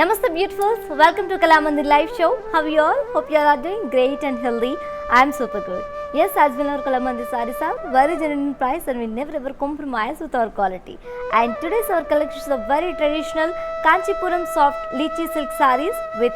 Namaste beautifuls, welcome to Kalamandir live show. How are you all? Hope you all are doing great and healthy. I am super good. Yes, as well our Kalamandir sarees are very genuine price and we never ever compromise with our quality. And today's our collections of very traditional Kanchipuram soft lychee silk sarees with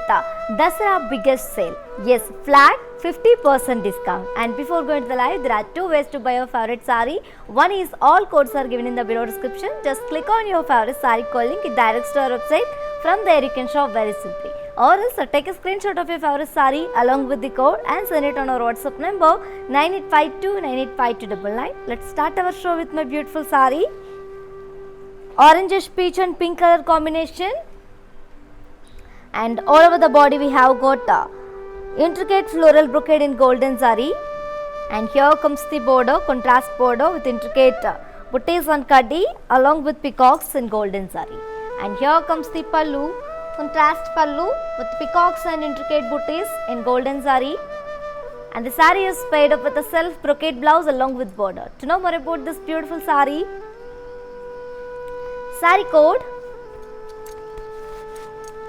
Dasara biggest sale. Yes, flat 50% discount. And before going to the live, there are two ways to buy your favorite saree. One is all codes are given in the below description. Just click on your favorite saree code link, it directs to our website. From there you can shop very simply. Or else take a screenshot of your favorite saree along with the code and send it on our WhatsApp number 9852985299. Let's start our show with my beautiful saree. Orangish peach and pink color combination. And all over the body we have got intricate floral brocade in golden zari. And here comes the border, contrast border with intricate buttees and kaddi along with peacocks in golden zari. And here comes the pallu, contrast pallu with peacocks and intricate booties in golden zari. And the saree is paired up with a self brocade blouse along with border. To know more about this beautiful saree, saree code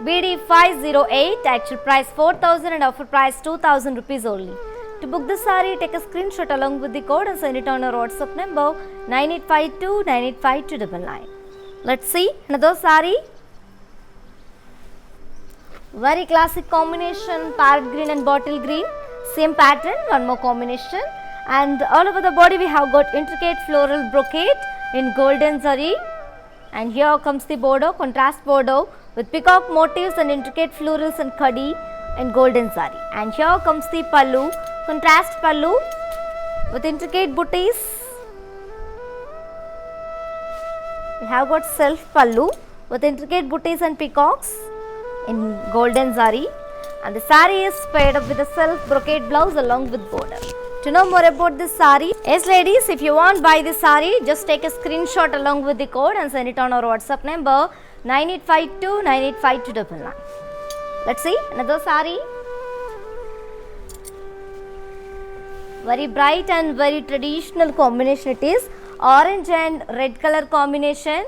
BD508, actual price 4,000 and offer price 2,000 rupees only. To book the saree, take a screenshot along with the code and send it on our WhatsApp number 9852985299. Let's see another saree. Very classic combination, parrot green and bottle green. Same pattern, one more combination. And all over the body we have got intricate floral brocade in golden zari. And here comes the border, contrast border with peacock motifs and intricate florals and kaddi in golden zari. And here comes the pallu, contrast pallu with intricate booties. We have got self pallu with intricate booties and peacocks in golden zari, and the saree is paired up with a self brocade blouse along with border. To know more about this saree, yes ladies, if you want buy this saree, just take a screenshot along with the code and send it on our WhatsApp number 9852985299. Let's see another saree. Very bright and very traditional combination it is. Orange and red color combination,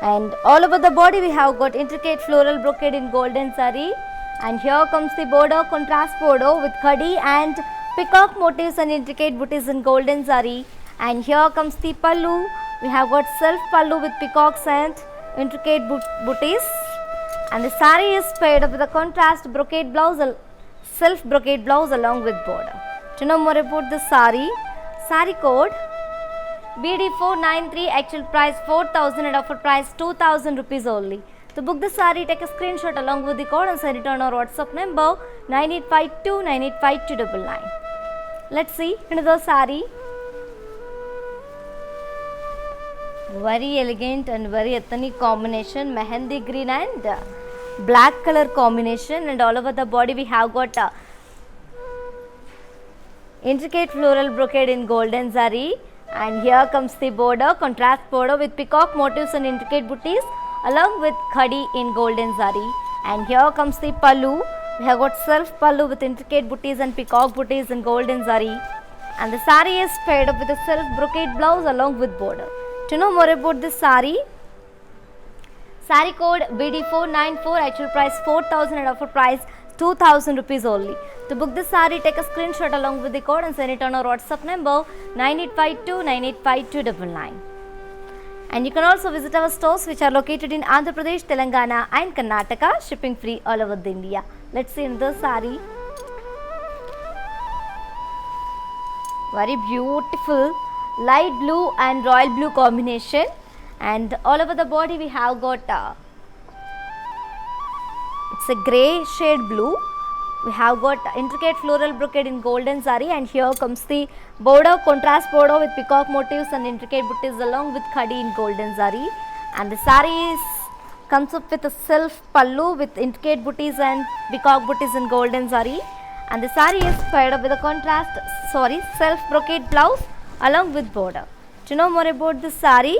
and all over the body we have got intricate floral brocade in golden zari. And here comes the border, contrast border with kaddi and peacock motifs and intricate booties in golden zari. And here comes the pallu, we have got self pallu with peacocks and intricate booties. And the saree is paired up with a contrast brocade blouse, self brocade blouse along with border. To know more about this saree, saree code BD493, actual price 4,000 and offer price 2,000 rupees only. To book the saree, take a screenshot along with the code and send it on our WhatsApp number 9852985299. Let's see another saree. Very elegant and very ethnic combination, mehendi green and black color combination, and all over the body we have got intricate floral brocade in golden zari. And here comes the border, contrast border with peacock motifs and intricate booties along with khadi in golden zari. And here comes the pallu, we have got self pallu with intricate booties and peacock booties in golden zari. And the saree is paired up with a self brocade blouse along with border. To know more about this saree, saree code BD494, actual price 4,000 and offer price 2,000 rupees only. To book this saree, take a screenshot along with the code and send it on our WhatsApp number 9852985299. And you can also visit our stores which are located in Andhra Pradesh, Telangana and Karnataka, shipping free all over India. Let's see another saree. Very beautiful light blue and royal blue combination, and all over the body we have got it's a grey shade blue. We have got intricate floral brocade in golden zari, and here comes the border, contrast border with peacock motifs and intricate booties along with khadi in golden zari. And the saree comes up with a self pallu with intricate booties and peacock booties in golden zari. And the saree is paired up with a self brocade blouse along with border. To know more about this saree,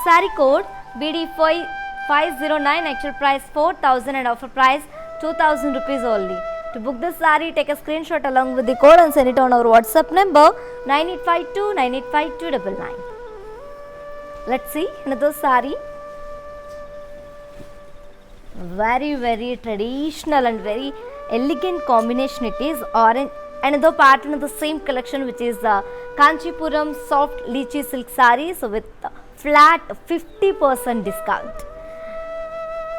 saree code BD509, actual price 4,000 and offer price 2,000 rupees only. To book this saree, take a screenshot along with the code and send it on our WhatsApp number 9852985299. Let's see another saree. Very traditional and very elegant combination it is. Orange, another pattern of the same collection, which is Kanchipuram soft lychee silk sarees with flat 50% discount,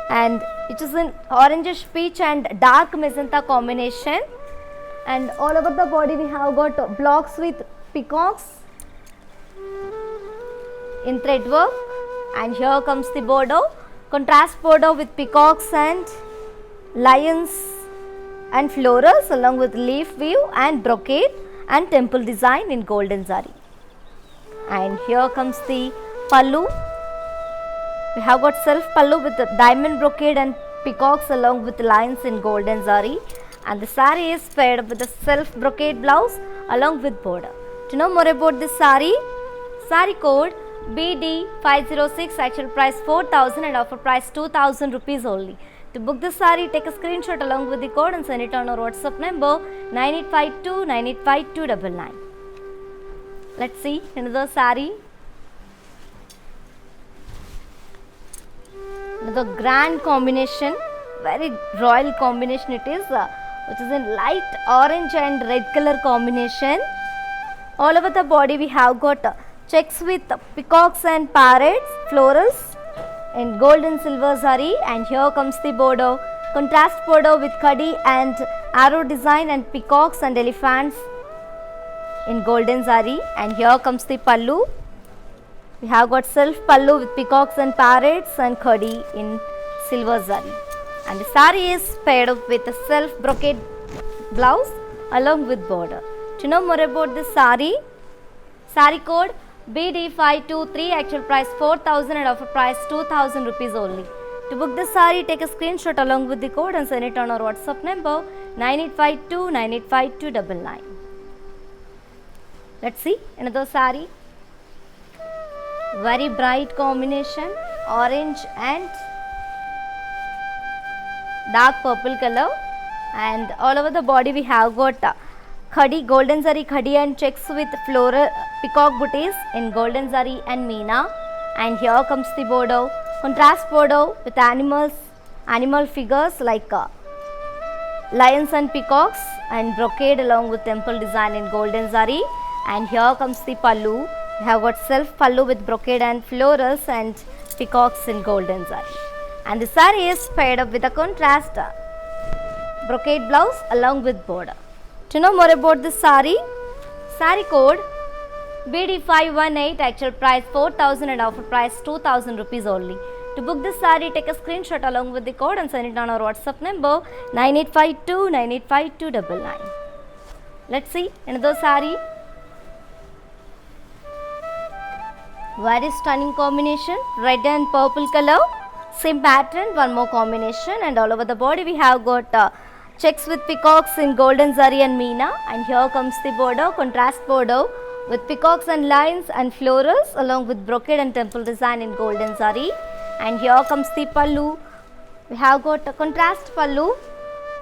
and it is in orangish peach and dark magenta combination, and all over the body we have got blocks with peacocks in thread work, and here comes the border, contrast border with peacocks and lions and florals along with leaf weave and brocade and temple design in golden zari. And here comes the pallu. We have got self pallu with the diamond brocade and peacocks along with lions in golden zari, and the saree is paired up with the self brocade blouse along with border. To know more about this saree, saree code BD506, actual price 4,000 and offer price 2,000 rupees only. To book this saree, take a screenshot along with the code and send it on our WhatsApp number 9852 985299. Let's see another saree. Another grand combination, very royal combination it is, which is in light orange and red color combination. All over the body we have got checks with peacocks and parrots, florals in gold and silver zari, and here comes the border, contrast border with khadi and arrow design and peacocks and elephants in golden zari, and here comes the pallu. We have got self pallu with peacocks and parrots and khadi in silver zari, and the saree is paired up with a self brocade blouse along with border. To know more about this saree, saree code BD523, actual price 4,000 and offer price 2,000 rupees only. To book this saree, take a screenshot along with the code and send it on our WhatsApp number 9852 985299. Let's see another saree. Very bright combination, orange and dark purple color, and all over the body we have got khadi, golden zari khadi and checks with floral peacock booties in golden zari and meena, and here comes the border, contrast border with animal figures like lions and peacocks and brocade along with temple design in golden zari, and here comes the pallu. We have got self pallu with brocade and florals and peacocks in golden zari, and the saree is paired up with a contrast brocade blouse along with border. To know more about this saree, saree code BD518, actual price 4,000 and offer price 2,000 rupees only. To book this saree, take a screenshot along with the code and send it on our WhatsApp number 9852 985299. Let's see another saree. Very stunning combination, red and purple color, same pattern, one more combination, and all over the body we have got checks with peacocks in golden zari and meena, and here comes the border, contrast border with peacocks and lions and florals along with brocade and temple design in golden zari, and here comes the pallu. We have got a contrast pallu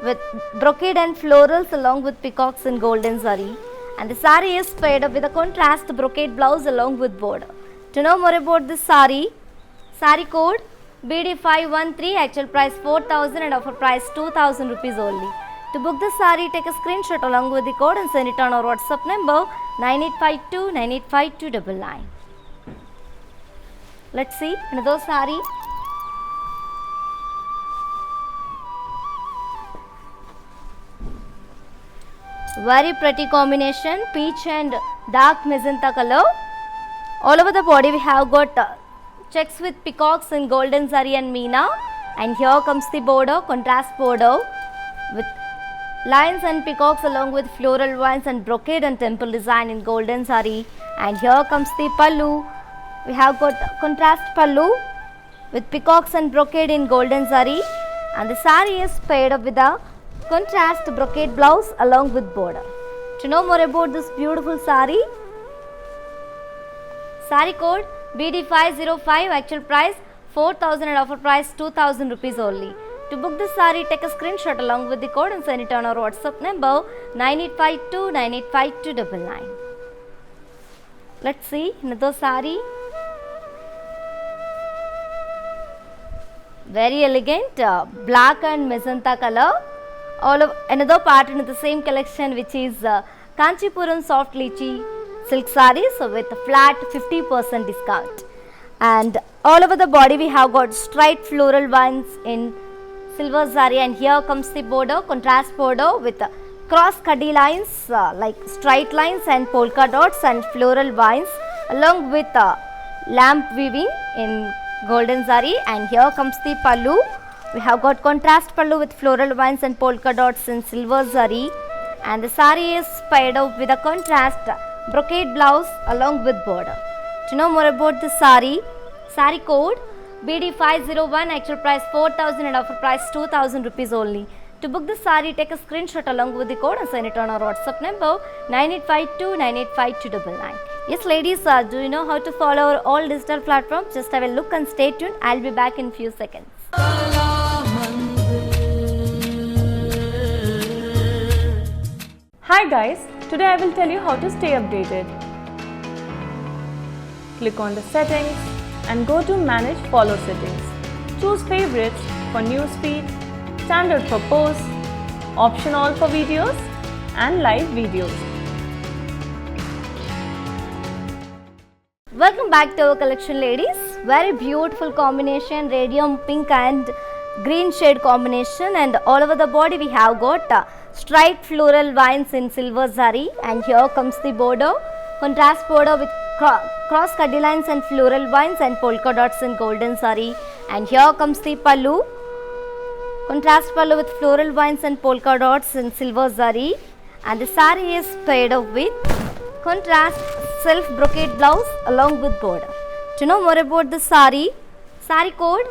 with brocade and florals along with peacocks in golden zari, and the saree is paired up with a contrast brocade blouse along with border. To know more about this saree, saree code BD513, actual price 4,000 and offer price 2,000 rupees only. To book this saree, take a screenshot along with the code and send it on our WhatsApp number 9852 985299. Let's see another saree. Very pretty combination, peach and dark magenta color. All over the body we have got checks with peacocks in golden zari and meena, and here comes the border, contrast border with lions and peacocks along with floral vines and brocade and temple design in golden zari, and here comes the pallu. We have got contrast pallu with peacocks and brocade in golden zari, and the saree is paired up with a contrast brocade blouse along with border. To know more about this beautiful saree, saree code BD505, actual price 4,000 and offer price 2,000 rupees only. To book this saree, take a screenshot along with the code and send it on our WhatsApp number 9852 985299. Let's see another saree. Very elegant, black and magenta color. All of another pattern in the same collection, which is Kanchipuram soft lychee silk sarees with a flat 50% discount. And all over the body we have got striped floral vines in silver zari, and here comes the border, contrast border with cross cutty lines like straight lines and polka dots and floral vines, along with lamp weaving in golden zari. And here comes the pallu. We have got contrast pallu with floral vines and polka dots in silver zari, and the sari is paired up with a contrast brocade blouse along with border. To know more about the sari code BD501, actual price 4,000 and offer price 2,000 rupees only. To book the sari, take a screenshot along with the code and send it on our WhatsApp number 9852985299. Yes ladies, do you know how to follow our all digital platforms? Just have a look and stay tuned. I'll be back in few seconds. Hi guys, today I will tell you how to stay updated. Click on the settings and go to manage follow settings. Choose favorites for news feed, standard for posts, option all for videos and live videos. Welcome back to our collection ladies. Very beautiful combination, radium pink and green shade combination, and all over the body we have got striped floral vines in silver zari, and here comes the border, contrast border with cross cutty lines and floral vines and polka dots in golden zari. And here comes the pallu, contrast pallu with floral vines and polka dots in silver zari, and the sari is paired up with contrast self brocade blouse along with border. To know more about the sari code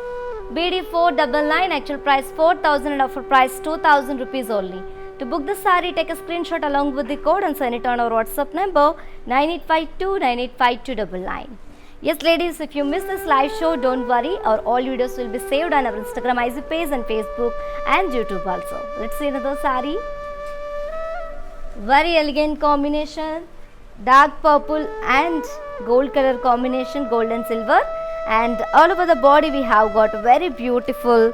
BD499, actual price 4,000 and offer price 2,000 rupees only. To book the sari, take a screenshot along with the code and send it on our WhatsApp number 9852985299. Yes ladies, if you miss this live show, don't worry, our all videos will be saved on our Instagram IG page and Facebook and YouTube also. Let's see another sari. Very elegant combination, dark purple and gold color combination, gold and silver, and all over the body we have got very beautiful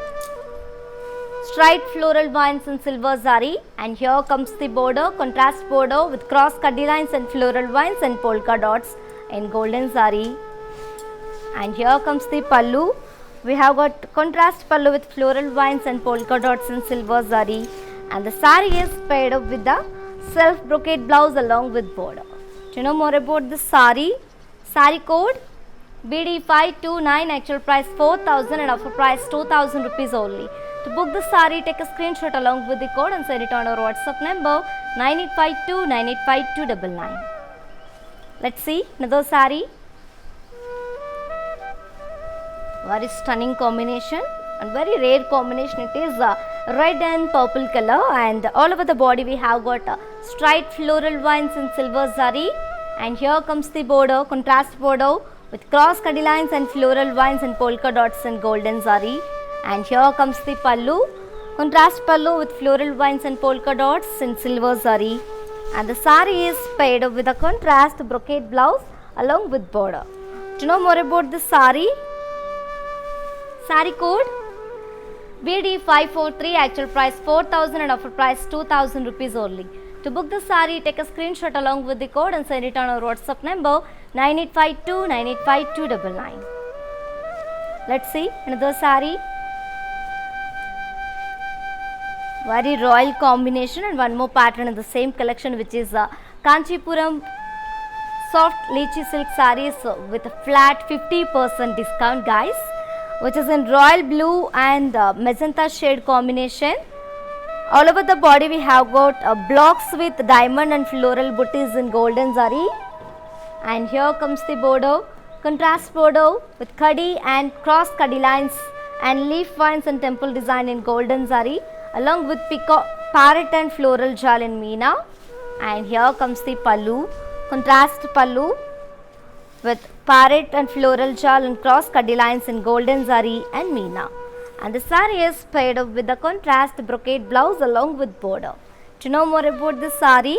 striped floral vines in silver zari, and here comes the border, contrast border with cross cutty lines and floral vines and polka dots in golden zari. And here comes the pallu. We have got contrast pallu with floral vines and polka dots in silver zari, and the sari is paired up with the self brocade blouse along with border. To know more about the sari code BD529, actual price 4,000 and offer price 2,000 rupees only. To book the sari, take a screenshot along with the code and send it on our WhatsApp number 9852985299. Let's see another sari. Very stunning combination and very rare combination. It is red and purple color, and all over the body we have got striped floral vines in silver zari, and here comes the border, contrast border with cross cutty lines and floral vines and polka dots in golden zari. And here comes the pallu, contrast pallu with floral vines and polka dots in silver zari, and the sari is paired up with a contrast brocade blouse along with border. To know more about the sari code BD543, actual price 4,000 and offer price 2,000 rupees only. To book the sari, take a screenshot along with the code and send it on our WhatsApp number 9852985299. Let's see another sari. Very royal combination, and one more pattern in the same collection, which is Kanchipuram soft lychee silk sarees with a flat 50% discount guys, which is in royal blue and magenta shade combination. All over the body we have got blocks with diamond and floral booties in golden zari, and here comes the border, contrast border with kadi and cross kadi lines and leaf vines and temple design in golden zari, along with parrot and floral jal in meena. And here comes the pallu, contrast pallu with parrot and floral jal and cross kadi lines in golden zari and meena. And the sari is paired up with the contrast brocade blouse along with border. To know more about this sari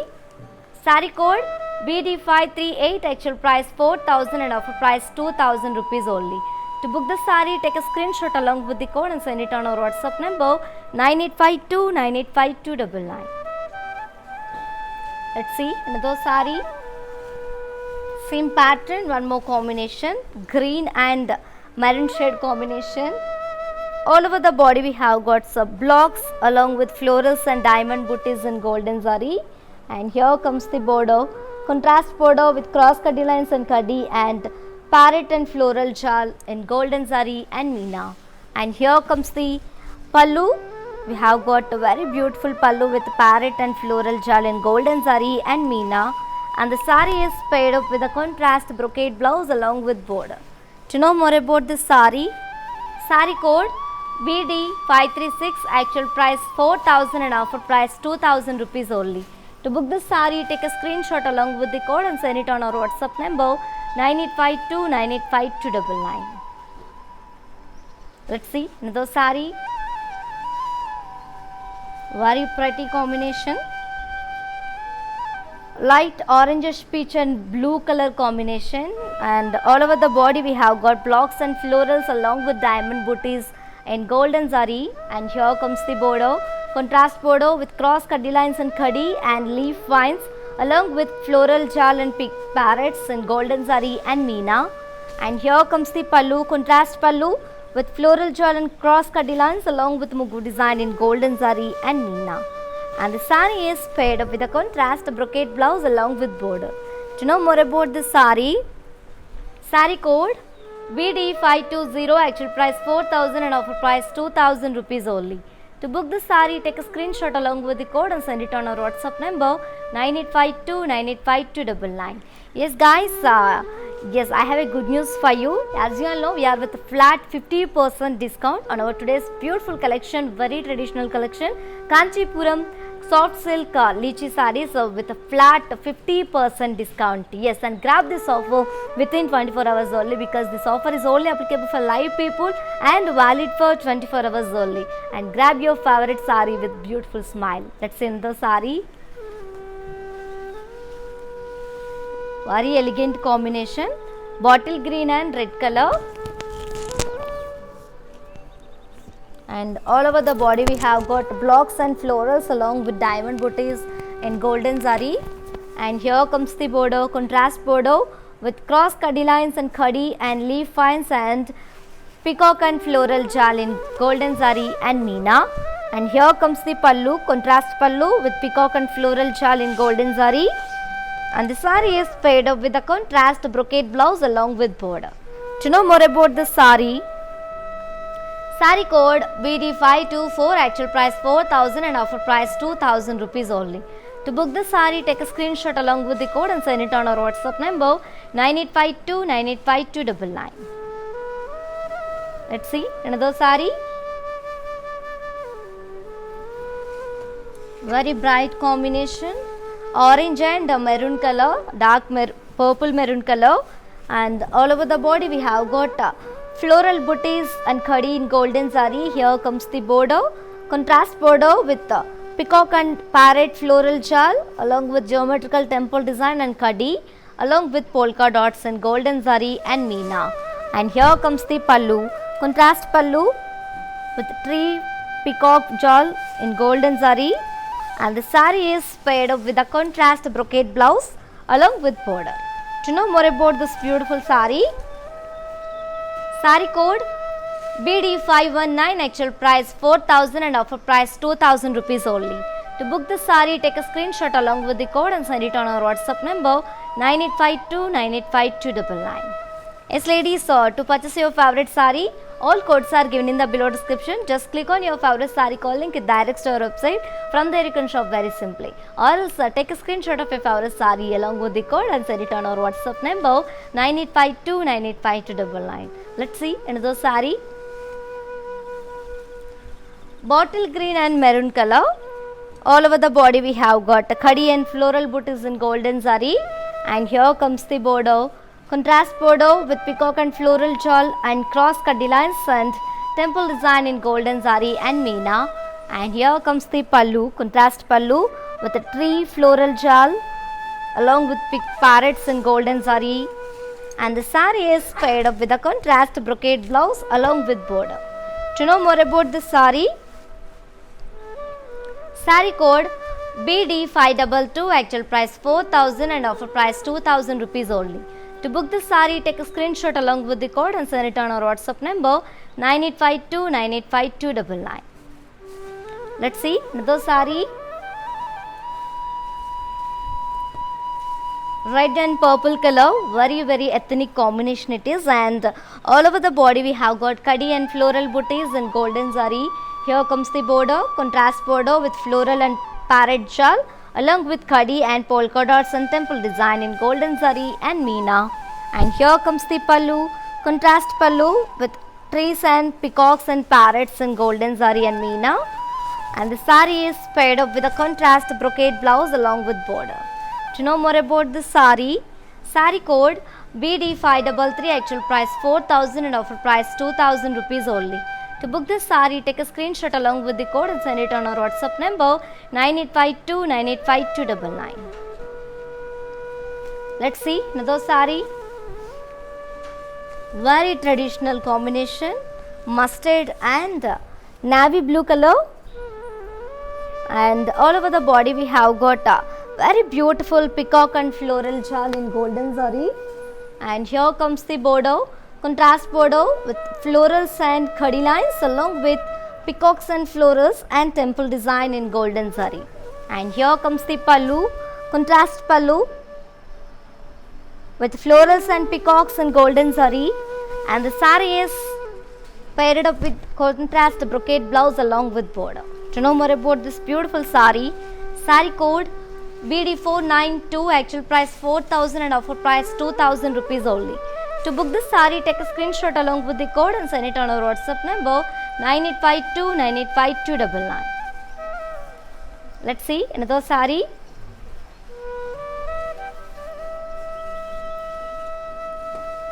code BD538, actual price 4,000 and offer price 2,000 rupees only. To book the saree, take a screenshot along with the code and send it on our WhatsApp number 9852985299. Let's see another saree. Same pattern, one more combination, green and maroon shade combination. All over the body we have got some blocks along with florals and diamond booties in golden zari. And here comes the border, contrast border with cross cutty lines and kaddi and parrot and floral jal in golden zari and meena. And here comes the pallu. We have got a very beautiful pallu with parrot and floral jal in golden zari and meena. And the saree is paired up with a contrast brocade blouse along with border. To know more about this saree code BD536, actual price 4,000 and offer price 2,000 rupees only. To book this saree, take a screenshot along with the code and send it on our WhatsApp number 9852985299. Let's see another saree. Very pretty combination. Light orangish peach and blue color combination, and all over the body we have got blocks and florals along with diamond booties in golden zari. And here comes the border, contrast border with cross kaddi lines and khadi and leaf vines along with floral jal and pink parrots in golden zari and meena. And here comes the pallu, contrast pallu with floral jal and cross kaddi lines along with mugu design in golden zari and meena. And the saree is paired up with a contrast brocade blouse along with border. To know more about this saree code BD520, actual price 4,000 and offer price 2,000 rupees only. To book the saree, take a screenshot along with the code and send it on our WhatsApp number 9852985299. Yes guys, yes, I have a good news for you. As you all know, we are with a flat 50% discount on our today's beautiful collection, very traditional collection, Kanchipuram soft silk lychee sarees with a flat 50% discount. Yes, and grab this offer within 24 hours only, because this offer is only applicable for live people and valid for 24 hours only. And grab your favorite saree with beautiful smile. Let's see the saree. Very elegant combination, bottle green and red color. And all over the body we have got blocks and florals along with diamond booties in golden zari. And here comes the border, contrast border with cross kaddi lines and khadi and leaf vines and peacock and floral jal in golden zari and meena. And here comes the pallu, contrast pallu with peacock and floral jal in golden zari. And the saree is paired up with a contrast brocade blouse along with border. To know more about this saree code BD524, actual price 4,000 and offer price 2,000 rupees only. To book the saree, take a screenshot along with the code and send it on our WhatsApp number 9852985299. Let's see another saree. Very bright combination, orange and maroon color, dark purple maroon color. And all over the body we have got floral booties and khadi in golden zari. Here comes the border, contrast border with peacock and parrot floral jal along with geometrical temple design and khadi along with polka dots in golden zari and meena. And here comes the pallu, contrast pallu with tree peacock jal in golden zari. And the saree is paired up with a contrast brocade blouse along with border. To know more about this beautiful saree code BD519, actual price 4,000 and offer price 2,000 rupees only. To book the saree, take a screenshot along with the code and send it on our WhatsApp number 9852985299. Yes ladies, to purchase your favorite saree, all codes are given in the below description. Just click on your favorite saree code link, it directs to our website. From there you can shop very simply. Or else take a screenshot of your favorite saree along with the code and send it on our WhatsApp number 9852985299. Let's see another saree. Bottle green and maroon color. All over the body we have got khadi and floral booties in golden zari. And here comes the border, contrast border with peacock and floral jal and cross kaddi lines and temple design in golden zari and meena. And here comes the pallu, contrast pallu with a tree floral jal along with parrots in golden zari. and the saree is paired up with a contrast brocade blouse along with border. To know more about this saree code BD522, actual price 4,000 and offer price 2,000 rupees only. To book this saree, take a screenshot along with the code and send it on our WhatsApp number 9852985299. Let's see another saree. Red and purple color, very ethnic combination it is, and all over the body we have got kadi and floral booties in golden zari. Here comes the border, contrast border with floral and parrot jal along with kadi and polka dots and temple design in golden zari and meena. And here comes the pallu, contrast pallu with trees and peacocks and parrots in golden zari and meena. And the saree is paired up with a contrast brocade blouse along with border. To know more about this saree code BD533, actual price 4,000 and offer price 2,000 rupees only. To book this saree, take a screenshot along with the code and send it on our WhatsApp number 9852985299. Let's see another saree. Very traditional combination, mustard and navy blue color, and all over the body we have got a very beautiful peacock and floral jal in golden zari. And here comes the border, contrast border with florals and khadi lines along with peacocks and florals and temple design in golden zari. And here comes the pallu, contrast pallu with florals and peacocks in golden zari. And the saree is paired up with contrast brocade blouse along with border. To know more about this beautiful saree code BD492, actual price 4,000 and offer price 2,000 rupees only. To book this saree, take a screenshot along with the code and send it on our WhatsApp number 9852985299. Let's see another saree.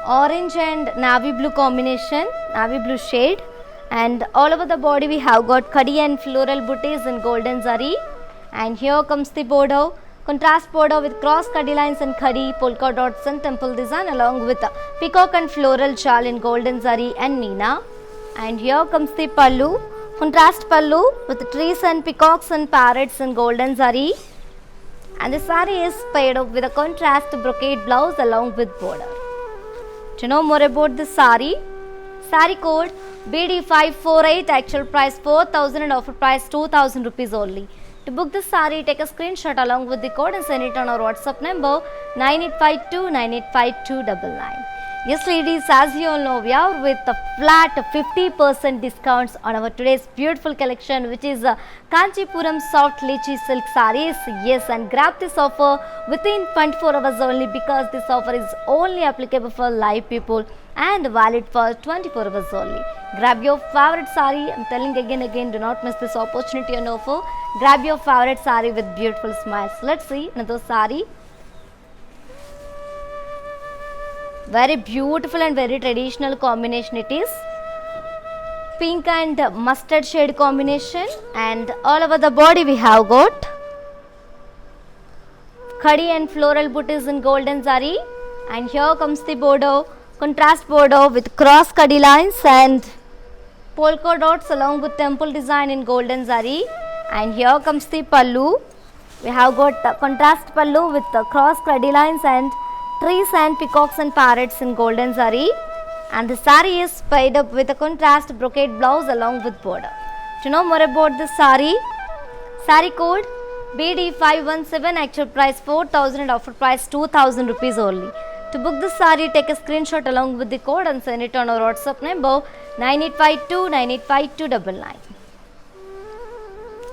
Orange and navy blue combination, navy blue shade, and all over the body we have got kadi and floral booties in golden zari. And here comes the border, contrast border with cross kadi lines and khadi, polka dots and temple design along with peacock and floral jal in golden zari and meena. And here comes the pallu, contrast pallu with trees and peacocks and parrots in golden zari. And the saree is paired up with a contrast brocade blouse along with border. To know more about this saree code BD548, actual price 4,000 and offer price 2,000 rupees only. To book this saree, take a screenshot along with the code and send it on our WhatsApp number 9852985299. Yes ladies, as you all know, we are with a flat 50% discounts on our today's beautiful collection, which is Kanchipuram soft lychee silk sarees. Yes, and grab this offer within 24 hours only, because this offer is only applicable for live people and valid for 24 hours only. Grab your favorite saree. I'm telling again, do not miss this opportunity and offer. Grab your favorite saree with beautiful smiles. Let's see another saree. Very beautiful and very traditional combination it is. Pink and mustard shade combination, and all over the body we have got khadi and floral booties in golden zari. And here comes the border, contrast border with cross khadi lines and polka dots along with temple design in golden zari. And here comes the pallu. We have got the contrast pallu with the cross khadi lines and trees and peacocks and parrots in golden zari. And the saree is paired up with a contrast brocade blouse along with border. To know more about this saree code BD517, actual price 4,000 and offer price 2,000 rupees only. To book this saree, take a screenshot along with the code and send it on our WhatsApp number 9852985299.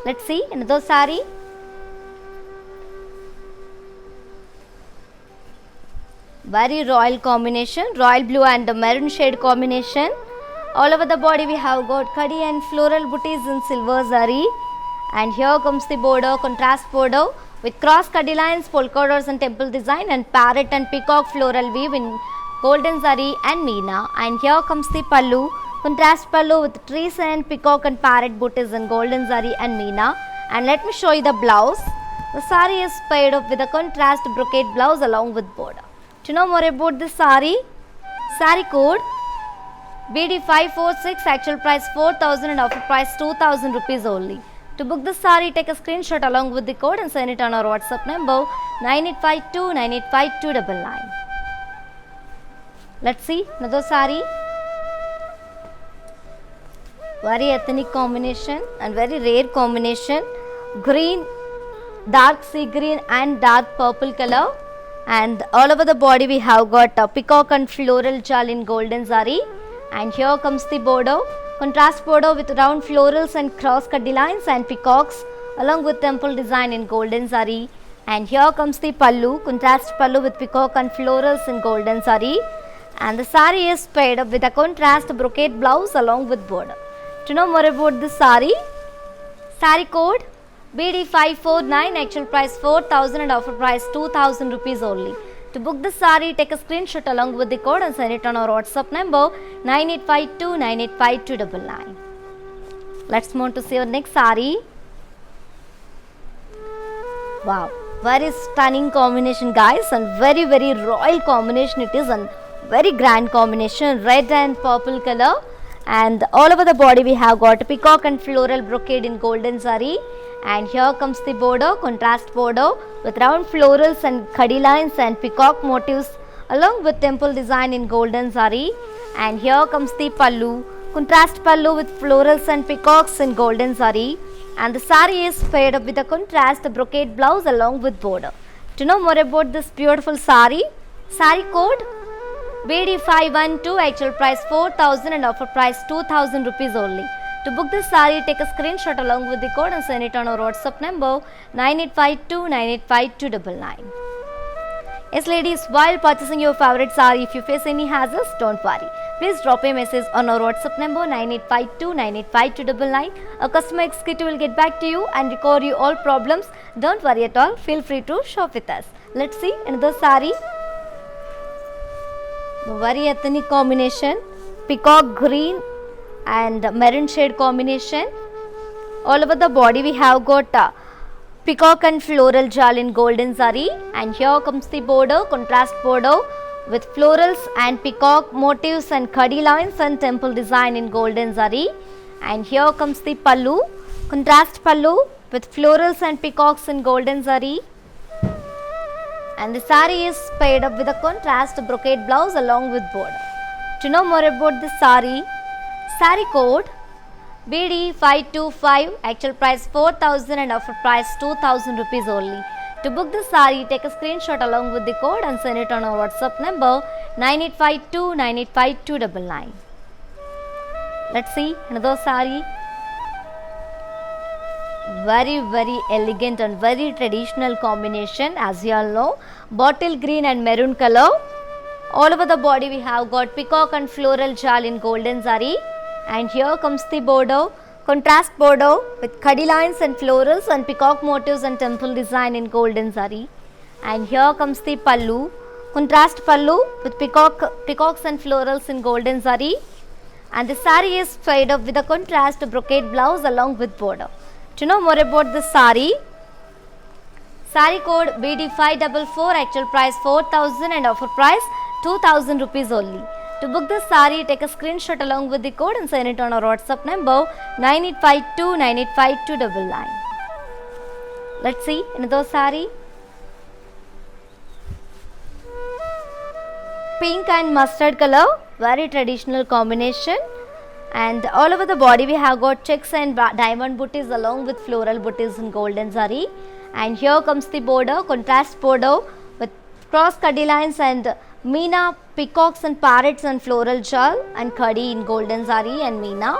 Let's see another saree. Very royal combination, royal blue and maroon shade combination. All over the body we have got khadi and floral booties in silver zari. And here comes the border, contrast border with cross khadi lines, polka dots and temple design, and parrot and peacock floral weave in golden zari and meena. And here comes the pallu, contrast pallu with trees and peacock and parrot booties in golden zari and meena. And let me show you the blouse. The saree is paired up with a contrast brocade blouse along with border. To To know more about this saree code BD546, actual price 4,000 and offer price 2,000 rupees only. To book the saree, take a screenshot along with the code and send it on our WhatsApp number 9852985299. Let's see another saree. Very ethnic combination and very rare combination. Green, dark sea green and dark purple color, and all over the body we have got a peacock and floral jal in golden zari. And here comes the border, contrast border with round florals and cross cutty lines and peacocks along with temple design in golden zari. And here comes the pallu, contrast pallu with peacock and florals in golden zari. And the saree is paired up with a contrast brocade blouse along with border. To know more about this saree code BD549, actual price 4,000 and offer price 2,000 rupees only. To book the saree, take a screenshot along with the code and send it on our WhatsApp number 9852985299. Let's move to see our next saree. Wow, very stunning combination guys, and very royal combination it is, and very grand combination, red and purple color. And all over the body we have got peacock and floral brocade in golden zari. And here comes the border, contrast border with round florals and khadi lines and peacock motifs along with temple design in golden zari. And here comes the pallu, contrast pallu with florals and peacocks in golden zari. And the saree is paired up with a contrast brocade blouse along with border. To know more about this beautiful saree code BD512, actual price 4,000 and offer price 2,000 rupees only. To book this saree, take a screenshot along with the code and send it on our WhatsApp number 9852985299. Yes ladies, while purchasing your favorite saree, if you face any hazards, don't worry. Please drop a message on our WhatsApp number 9852985299. A customer executive will get back to you and record you all problems. Don't worry at all. Feel free to shop with us. Let's see another saree. Very ethnic combination, peacock green and maroon shade combination. All over the body we have got peacock and floral jal in golden zari. And here comes the border, contrast border with florals and peacock motifs and khadi lines and temple design in golden zari. And here comes the pallu, contrast pallu with florals and peacocks in golden zari. And the saree is paired up with a contrast brocade blouse along with border. To know more about this saree code BD525, actual price 4,000 and offer price 2,000 rupees only. To book this saree, take a screenshot along with the code and send it on our WhatsApp number 9852985299. Let's see another saree. Very elegant and very traditional combination, as you all know, bottle green and maroon color. All over the body we have got peacock and floral jal in golden zari. And here comes the border, contrast border with khadi lines and florals and peacock motifs and temple design in golden zari. And here comes the pallu, contrast pallu with peacocks and florals in golden zari. And the saree is paired up with a contrast brocade blouse along with border. To know more about this saree code BD544, actual price 4,000 and offer price 2,000 rupees only. To book this saree, take a screenshot along with the code and send it on our WhatsApp number 9852985299. Let's see another saree. Pink and mustard color, very traditional combination. And all over the body we have got checks and diamond booties along with floral booties in golden zari. And here comes the border, contrast border with cross khadi lines and meena, peacocks and parrots and floral jal and khadi in golden zari and meena.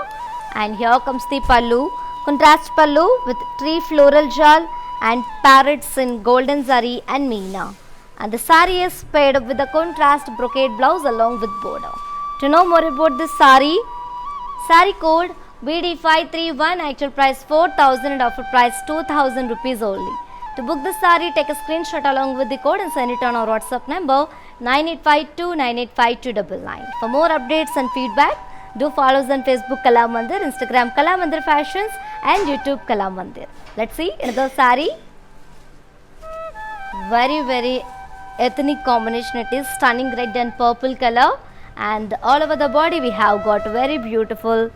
And here comes the pallu, contrast pallu with tree floral jal and parrots in golden zari and meena. And the saree is paired up with a contrast brocade blouse along with border. To know more about this saree code BD531, actual price 4,000 and offer price 2,000 rupees only. To book the saree, take a screenshot along with the code and send it on our WhatsApp number 9852985299. For more updates and feedback, do follow us on Facebook Kala Mandir, Instagram Kala Mandir Fashions and YouTube Kala Mandir. Let's see another saree. Very ethnic combination. It is stunning red and purple color, and all over the body we have got very beautiful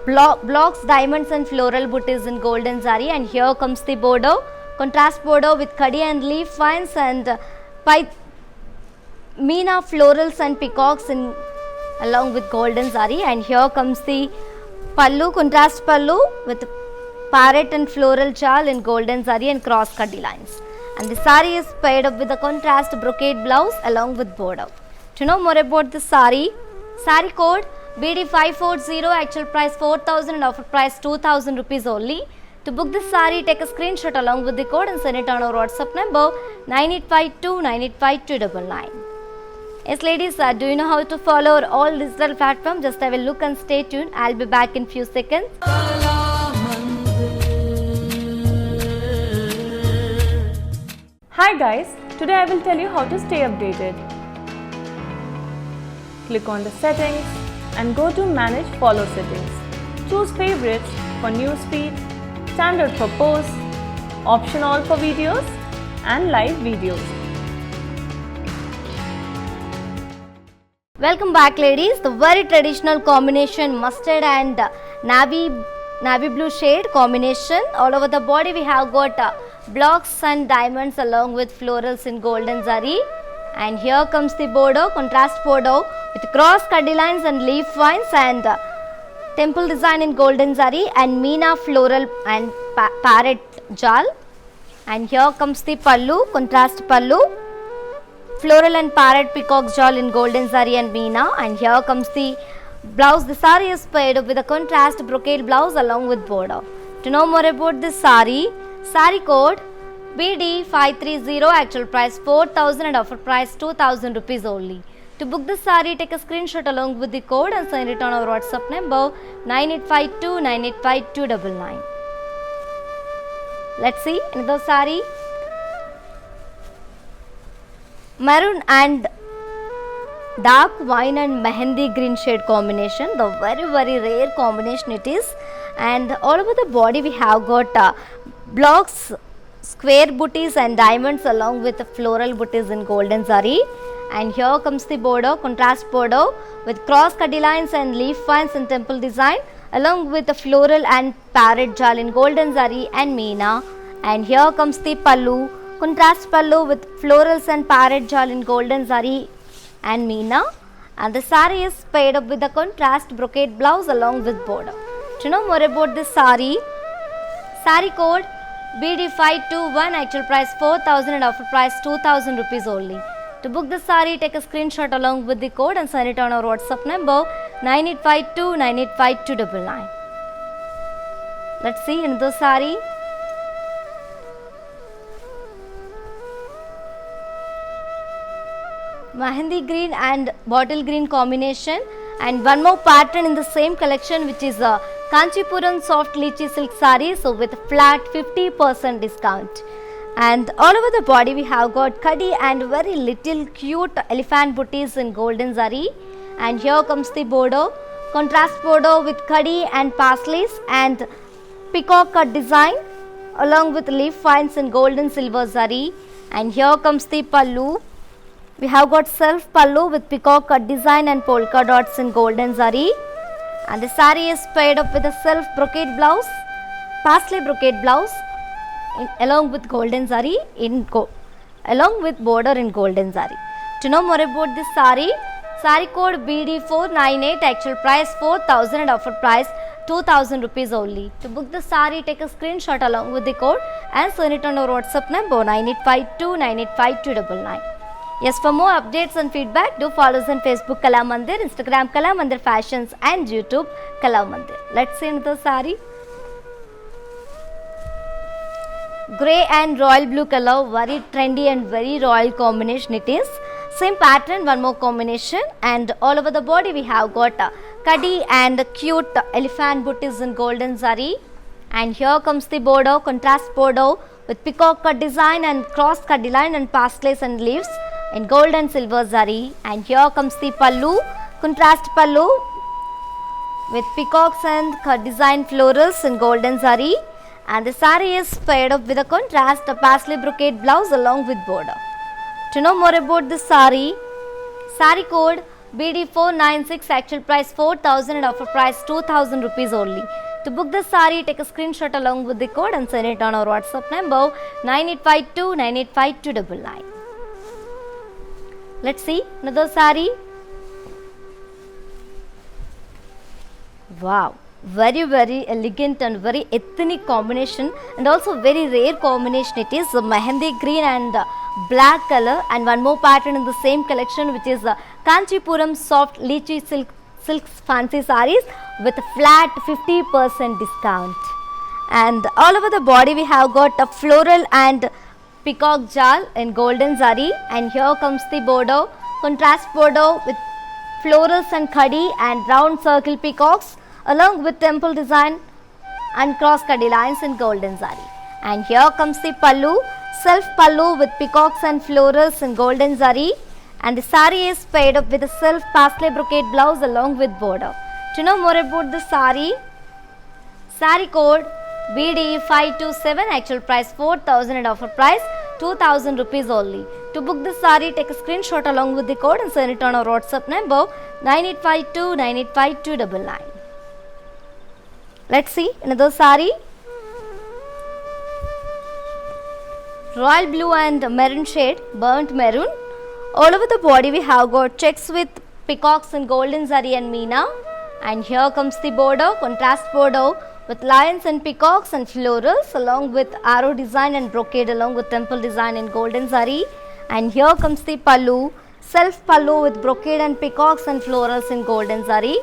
blocks, diamonds and floral booties in golden zari. And here comes the border, contrast border with kadi and leaf vines and meena florals and peacocks in along with golden zari. And here comes the pallu, contrast pallu with parrot and floral jal in golden zari and cross kadi lines. And the sari is paired up with a contrast brocade blouse along with border. To know more about the sari code BD540, actual price 4,000 and offer price 2,000 rupees only. To book this sari, take a screenshot along with the code and send it on our WhatsApp number 9852 985299. Yes ladies, do you know how to follow our all digital platforms? Just have a look and stay tuned. I'll be back in few seconds. Hi guys, today I will tell you how to stay updated. Click on the settings and go to manage follow settings. Choose favorites for newsfeed, standard for posts, option all for videos and live videos. Welcome back ladies. The very traditional combination mustard and navy blue shade combination. All over the body we have got blocks and diamonds along with florals in golden zari. And here comes the border, contrast border with cross kadi lines and leaf vines and temple design in golden zari and meena floral and parrot jal. And here comes the pallu, contrast pallu, floral and parrot peacock jal in golden zari and meena. And here comes the blouse. The sari is paired up with a contrast brocade blouse along with border. To know more about this sari code BD530, actual price 4,000 and offer price 2,000 rupees only. To book this sari, take a screenshot along with the code and send it on our WhatsApp number 9852 985299. Let's see another sari. Maroon and dark wine and mehendi green shade combination. The very rare combination it is. And all over the body we have got blocks, square booties and diamonds along with floral booties in golden zari. And here comes the border, contrast border with cross kadi lines and leaf vines and temple design along with the floral and parrot jal in golden zari and meena. And here comes the pallu, contrast pallu with florals and parrot jal in golden zari and meena. And the sari is paired up with the contrast brocade blouse along with border. To know more about this sari code BD521, actual price 4,000 and offer price 2,000 rupees only. To book the sari, take a screenshot along with the code and send it on our WhatsApp number 9852 985299. Let's see another sari. Mehendi green and bottle green combination, and one more pattern in the same collection, which is a Kanchipuram soft lychee silk saree, so with flat 50% discount. And all over the body we have got kadi and very little cute elephant booties in golden zari. And here comes the border, contrast border with kadi and parsleys and peacock cut design along with leaf vines in golden silver zari. And here comes the pallu. We have got self pallu with peacock cut design and polka dots in golden zari. And the sari is paired up with a self brocade blouse, parsley brocade blouse along with golden zari along with border in golden zari. To know more about this sari code BD498, actual price 4,000 and offer price 2,000 rupees only. To book the sari, take a screenshot along with the code and send it on our WhatsApp number 9852 985299. Yes, for more updates and feedback, do follow us on Facebook Kala Mandir, Instagram Kala Mandir Fashions and YouTube Kala Mandir. Let's see another sari. Grey and royal blue color, very trendy and very royal combination it is. Same pattern, one more combination, and all over the body we have got kadi and cute elephant booties in golden zari. And here comes the border, contrast border with peacock cut design and cross cut design and parsleys and leaves in gold and silver zari. And here comes the pallu, contrast pallu with peacocks and cut design florals in golden zari. and the saree is paired up with a contrast paisley brocade blouse along with border. To know more about this saree code BD496, actual price 4,000 and offer price 2,000 rupees only. To book the saree, take a screenshot along with the code and send it on our WhatsApp number 9852 985299. Let's see another saree. Wow, very elegant and very ethnic combination, and also very rare combination. It is mehendi green and black color, and one more pattern in the same collection, which is Kanchipuram soft lychee silk fancy sarees with flat 50% discount. And all over the body we have got a floral and peacock jal in golden zari, and here comes the border, contrast border with florals and khadi and round circle peacocks along with temple design and cross khadi lines in golden zari. And here comes the pallu, self pallu with peacocks and florals in golden zari, and the saree is paired up with a self paisley brocade blouse along with border. To know more about the saree code BD527, actual price 4,000 and offer price 2,000 rupees only. To book the saree, take a screenshot along with the code and send it on our WhatsApp number 9852 985299. Let's see another saree. Royal blue and maroon shade, burnt maroon. All over the body we have got checks with peacocks and golden zari and meena, and here comes the border, contrast border with lions and peacocks and florals along with arrow design and brocade along with temple design in golden zari. And here comes the pallu, self pallu with brocade and peacocks and florals in golden zari,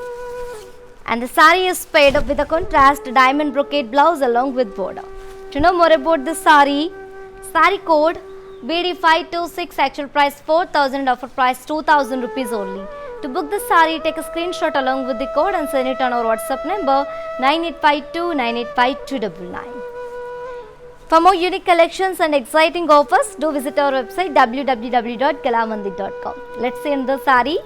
and the saree is paired up with a contrast diamond brocade blouse along with border. To know more about this saree code BD526, actual price 4,000, offer price 2,000 rupees only. To book the saree, take a screenshot along with the code and send it on our WhatsApp number 9852 985299. For more unique collections and exciting offers, do visit our website www.kalamandir.com. Let's see another saree.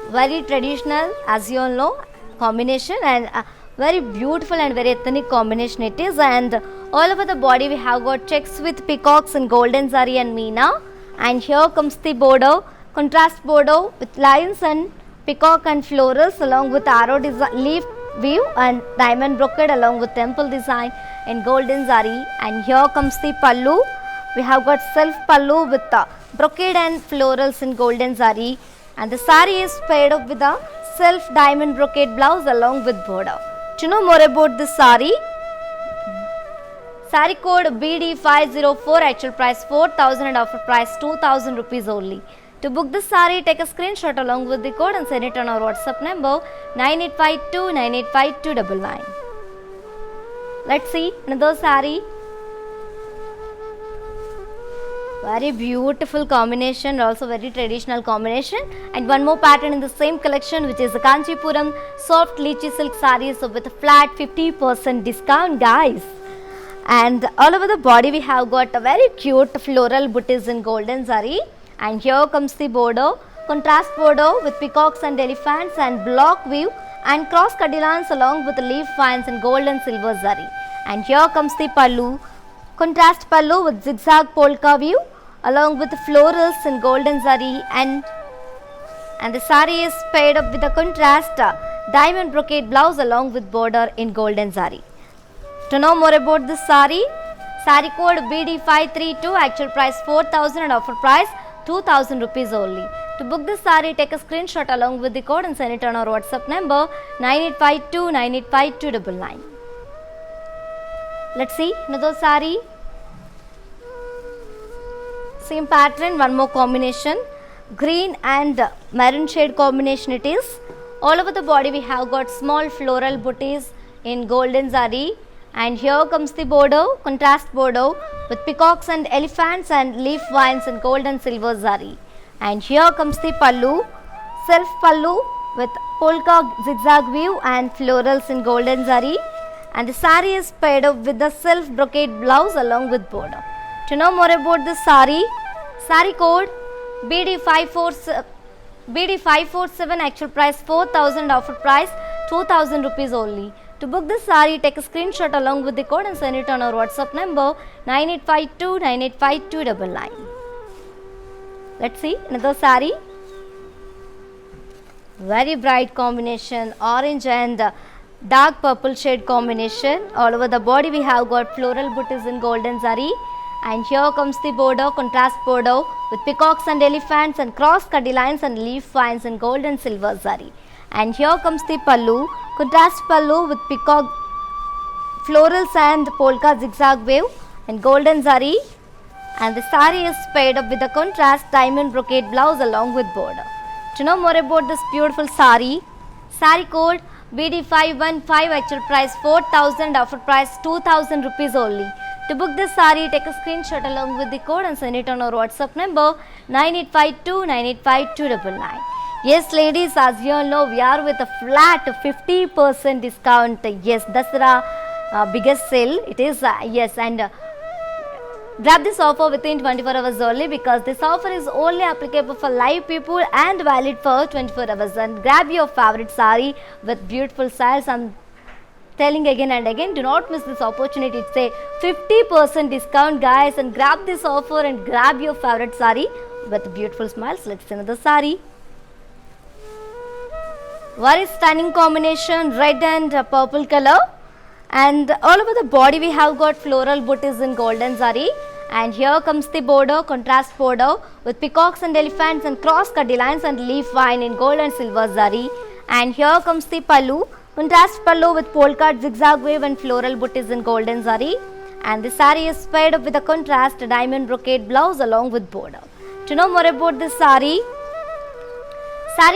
Very traditional, as you all know, combination, and very beautiful and very ethnic combination it is. And all over the body we have got checks with peacocks and golden zari and meena, and here comes the border, contrast border with lions and peacock and florals along with arrow design, leaf weave and diamond brocade along with temple design in golden zari. And here comes the pallu. We have got self pallu with brocade and florals in golden zari, and the saree is paired up with a self diamond brocade blouse along with border. To know more about this saree code BD504, actual price 4,000 and offer price 2,000 rupees only. To book this saree, take a screenshot along with the code and send it on our WhatsApp number 9852 985299. Let's see another saree. Very beautiful combination, also very traditional combination, and one more pattern in the same collection, which is the Kanchipuram soft lychee silk sarees with a flat 50% discount, guys. And all over the body we have got a very cute floral booties in golden zari, and here comes the border, contrast border with peacocks and elephants and block weave and cross kadilans along with leaf vines in gold and silver zari. And here comes the pallu, contrast pallu with zigzag polka weave along with florals in golden zari, and the saree is paired up with a contrast diamond brocade blouse along with border in golden zari. To know more about this saree code BD532, actual price 4,000 and offer price 2,000 rupees only. To book this saree, take a screenshot along with the code and send it on our WhatsApp number 9852 985299. Let's see another saree. Same pattern, one more combination, green and maroon shade combination it is. All over the body we have got small floral booties in golden zari, and here comes the border, contrast border with peacocks and elephants and leaf vines in gold and silver zari. And here comes the pallu, self pallu with polka zigzag weave and florals in golden zari, and the saree is paired up with the self brocade blouse along with border. To know more about this saree code BD547, actual price 4,000, offer price 2,000 rupees only. To book this saree, take a screenshot along with the code and send it on our WhatsApp number 9852985299. Let's see another saree. Very bright combination, orange and dark purple shade combination. All over the body we have got floral booties in golden zari, and here comes the border, contrast border with peacocks and elephants and cross cutty lines and leaf vines in gold and silver zari. And here comes the pallu, contrast pallu with peacock florals and polka zigzag wave and golden zari, and the saree is paired up with a contrast diamond brocade blouse along with border. To know more about this beautiful saree code BD515, actual price 4,000, offer price 2,000 rupees only. To book this saree, take a screenshot along with the code and send it on our WhatsApp number 9852985299. Yes ladies, as you all know, we are with a flat 50% discount. Yes, Dasara biggest sale it is. Yes, and grab this offer within 24 hours only, because this offer is only applicable for live people and valid for 24 hours. And grab your favorite saree with beautiful styles. I'm telling again and again, do not miss this opportunity. It's a 50% discount guys, and grab this offer and grab your favorite saree with beautiful smiles. Let's see another saree. Very stunning combination, red and purple color, and all over the body we have got floral booties in golden zari, and here comes the border, contrast border with peacocks and elephants and cross cutty lines and leaf vine in gold and silver zari. And here comes the pallu, contrast pallu with polka zigzag wave and floral booties in golden zari, and the saree is paired up with a contrast diamond brocade blouse along with border. To know more about this saree